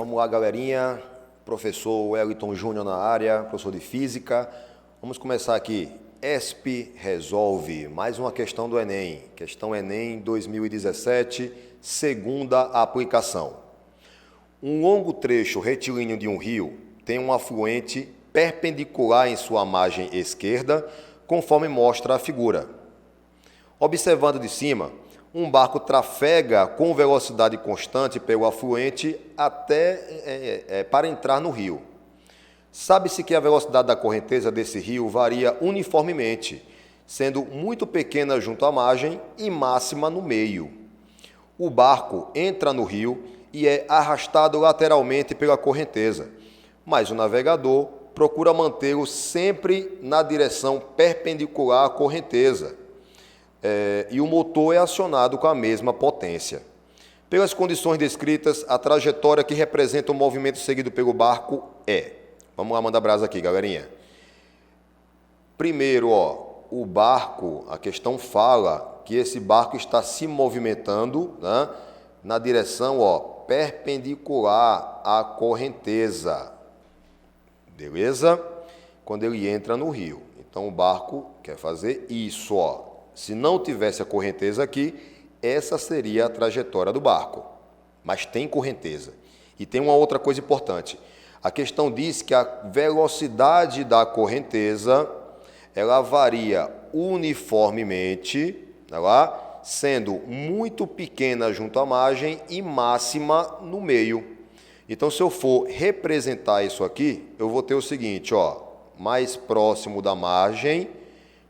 Vamos lá, galerinha. Professor Wellington Júnior na área, professor de Física. Vamos começar aqui. ESP resolve mais uma questão do Enem. Questão Enem 2017, segunda aplicação. Um longo trecho retilíneo de um rio tem um afluente perpendicular em sua margem esquerda, conforme mostra a figura. Observando de cima, um barco trafega com velocidade constante pelo afluente para entrar no rio. Sabe-se que a velocidade da correnteza desse rio varia uniformemente, sendo muito pequena junto à margem e máxima no meio. O barco entra no rio e é arrastado lateralmente pela correnteza, mas o navegador procura mantê-lo sempre na direção perpendicular à correnteza. E o motor é acionado com a mesma potência. Pelas condições descritas, a trajetória que representa o movimento seguido pelo barco é... Vamos lá mandar brasa aqui, galerinha. Primeiro, o barco, a questão fala que esse barco está se movimentando, né, na direção perpendicular à correnteza. Beleza? Quando ele entra no rio. Então, o barco quer fazer isso, Se não tivesse a correnteza aqui, essa seria a trajetória do barco. Mas tem correnteza. E tem uma outra coisa importante. A questão diz que a velocidade da correnteza, ela varia uniformemente, sendo muito pequena junto à margem e máxima no meio. Então, se eu for representar isso aqui, eu vou ter o seguinte, mais próximo da margem,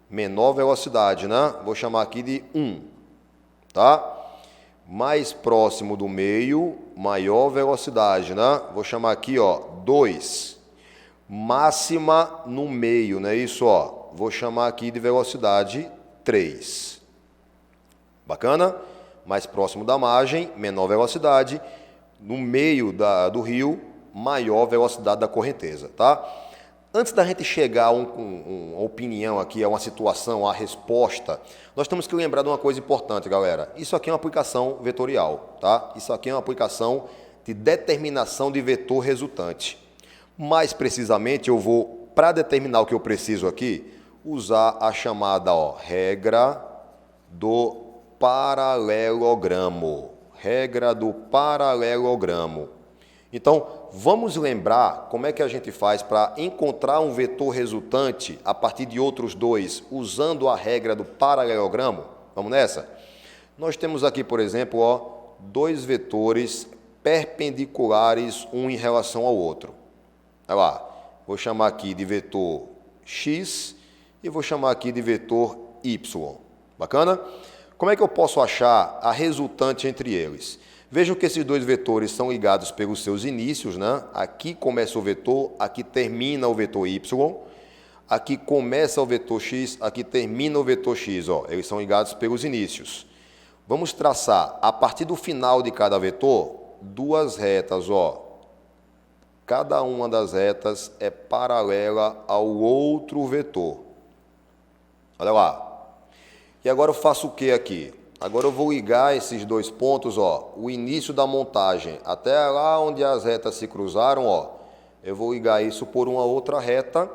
menor velocidade, né? Vou chamar aqui de 1, tá? Mais próximo do meio, maior velocidade, né? Vou chamar aqui, 2. Máxima no meio, não é isso, Vou chamar aqui de velocidade 3. Bacana? Mais próximo da margem, menor velocidade. No meio do rio, maior velocidade da correnteza, tá? Antes da gente chegar a uma opinião aqui, a uma situação, a resposta, nós temos que lembrar de uma coisa importante, galera. Isso aqui é uma aplicação vetorial, tá? Isso aqui é uma aplicação de determinação de vetor resultante. Mais precisamente, eu vou, para determinar o que eu preciso aqui, usar a chamada regra do paralelogramo. Regra do paralelogramo. Então, vamos lembrar como é que a gente faz para encontrar um vetor resultante a partir de outros dois, usando a regra do paralelogramo? Vamos nessa? Nós temos aqui, por exemplo, dois vetores perpendiculares um em relação ao outro. Olha lá, vou chamar aqui de vetor x e vou chamar aqui de vetor y. Bacana? Como é que eu posso achar a resultante entre eles? Vejam que esses dois vetores são ligados pelos seus inícios, né? Aqui começa o vetor, aqui termina o vetor y. Aqui começa o vetor x, aqui termina o vetor x. Eles são ligados pelos inícios. Vamos traçar, a partir do final de cada vetor, duas retas. Cada uma das retas é paralela ao outro vetor. Olha lá. E agora eu faço o que aqui? Agora eu vou ligar esses dois pontos, o início da montagem, até lá onde as retas se cruzaram, eu vou ligar isso por uma outra reta,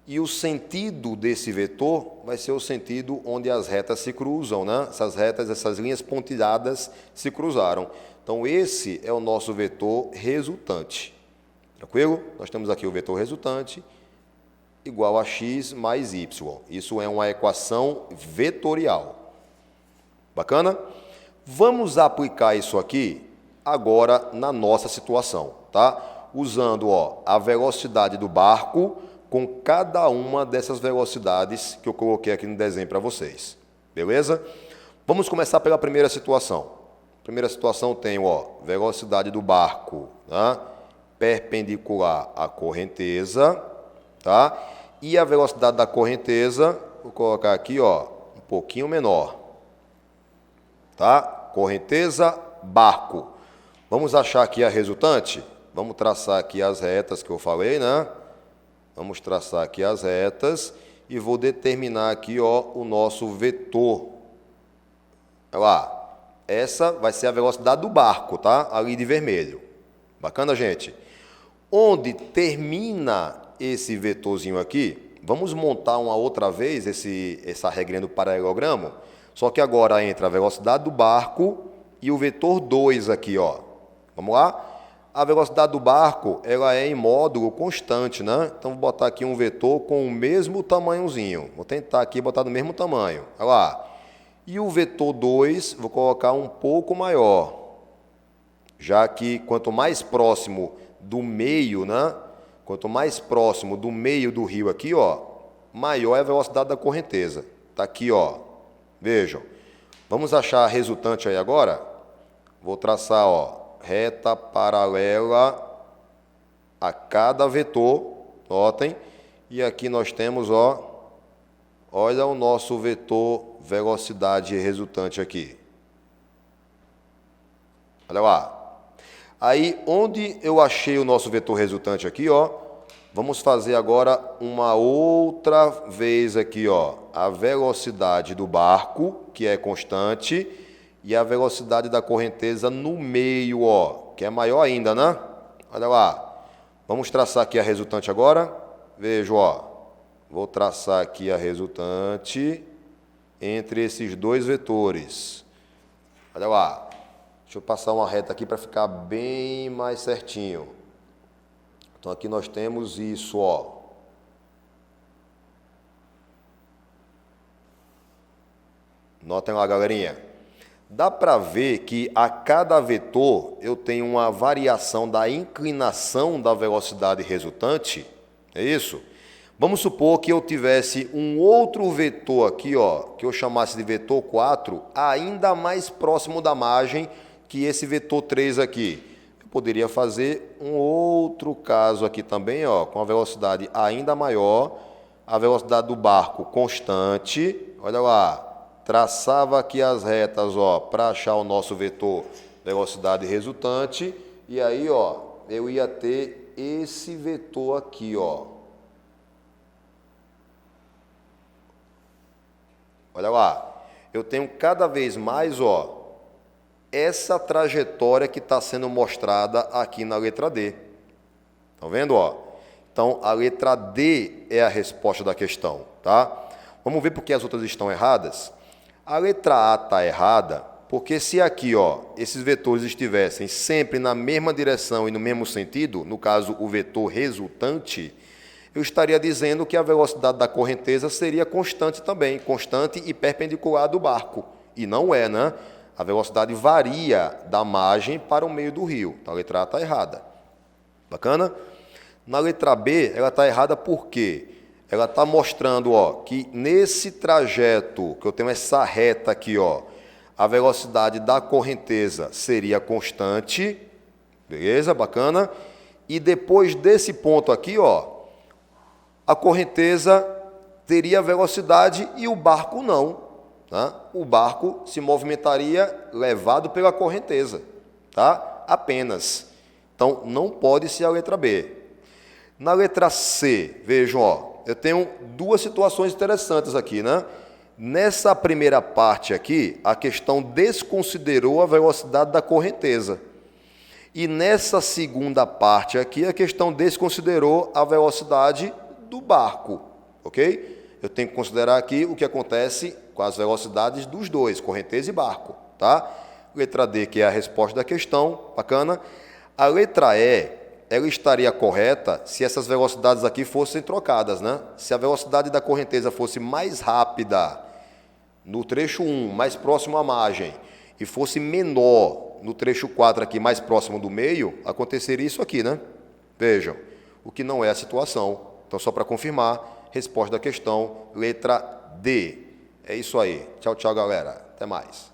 e o sentido desse vetor vai ser o sentido onde as retas se cruzam, né? Essas retas, essas linhas pontilhadas se cruzaram. Então, esse é o nosso vetor resultante. Tranquilo? Nós temos aqui o vetor resultante igual a x mais y. Isso é uma equação vetorial. Bacana? Vamos aplicar isso aqui agora na nossa situação, tá? Usando a velocidade do barco com cada uma dessas velocidades que eu coloquei aqui no desenho para vocês. Beleza? Vamos começar pela primeira situação. Primeira situação tem, velocidade do barco, tá? Perpendicular à correnteza, tá? E a velocidade da correnteza, vou colocar aqui, um pouquinho menor. Tá? Correnteza, barco. Vamos achar aqui a resultante? Vamos traçar aqui as retas que eu falei, né? Vamos traçar aqui as retas e vou determinar aqui, o nosso vetor. Olha lá. Essa vai ser a velocidade do barco, tá? Ali de vermelho. Bacana, gente? Onde termina esse vetorzinho aqui, vamos montar uma outra vez essa regrinha do paralelogramo, só que agora entra a velocidade do barco e o vetor 2 aqui, ó. Vamos lá? A velocidade do barco, ela é em módulo constante, né? Então, vou botar aqui um vetor com o mesmo tamanhozinho. Vou tentar aqui botar do mesmo tamanho. Olha lá. E o vetor 2, vou colocar um pouco maior. Já que quanto mais próximo do meio, né? Quanto mais próximo do meio do rio aqui, ó, maior é a velocidade da correnteza. Tá aqui, ó. Vejam. Vamos achar a resultante aí agora? Vou traçar, ó, reta paralela a cada vetor. Notem. E aqui nós temos, ó, olha o nosso vetor velocidade resultante aqui. Olha lá. Aí, onde eu achei o nosso vetor resultante aqui, ó, vamos fazer agora uma outra vez aqui, ó, a velocidade do barco, que é constante, e a velocidade da correnteza no meio, ó, que é maior ainda, né? Olha lá. Vamos traçar aqui a resultante agora. Veja, ó, vou traçar aqui a resultante entre esses dois vetores. Olha lá. Deixa eu passar uma reta aqui para ficar bem mais certinho. Então, aqui nós temos isso, ó. Notem lá, galerinha. Dá para ver que a cada vetor eu tenho uma variação da inclinação da velocidade resultante. É isso? Vamos supor que eu tivesse um outro vetor aqui, ó, que eu chamasse de vetor 4, ainda mais próximo da margem que esse vetor 3 aqui. Eu poderia fazer um outro caso aqui também, ó, com a velocidade ainda maior, a velocidade do barco constante. Olha lá, traçava aqui as retas, ó, para achar o nosso vetor velocidade resultante, e aí, ó, eu ia ter esse vetor aqui, ó. Olha lá, eu tenho cada vez mais, ó, essa trajetória que está sendo mostrada aqui na letra D. Estão vendo, ó? Então, a letra D é a resposta da questão, tá? Vamos ver por que as outras estão erradas? A letra A está errada, porque se aqui, ó, esses vetores estivessem sempre na mesma direção e no mesmo sentido, no caso, o vetor resultante, eu estaria dizendo que a velocidade da correnteza seria constante também, constante e perpendicular do barco. E não é, né? A velocidade varia da margem para o meio do rio. Então, a letra A está errada. Bacana? Na letra B, ela está errada por quê? Ela está mostrando, ó, que nesse trajeto, que eu tenho essa reta aqui, ó, a velocidade da correnteza seria constante. Beleza? Bacana? E depois desse ponto aqui, ó, a correnteza teria velocidade e o barco não. Tá? O barco se movimentaria levado pela correnteza, tá? Apenas. Então, não pode ser a letra B. Na letra C, vejam, ó, eu tenho duas situações interessantes aqui, né? Nessa primeira parte aqui, a questão desconsiderou a velocidade da correnteza. E nessa segunda parte aqui, a questão desconsiderou a velocidade do barco, ok? Eu tenho que considerar aqui o que acontece com as velocidades dos dois, correnteza e barco, tá? Letra D, que é a resposta da questão, bacana. A letra E, ela estaria correta se essas velocidades aqui fossem trocadas, né? Se a velocidade da correnteza fosse mais rápida no trecho 1, mais próximo à margem, e fosse menor no trecho 4 aqui, mais próximo do meio, aconteceria isso aqui, né? Vejam, o que não é a situação. Então, só para confirmar, resposta da questão, letra D. É isso aí. Tchau, tchau, galera. Até mais.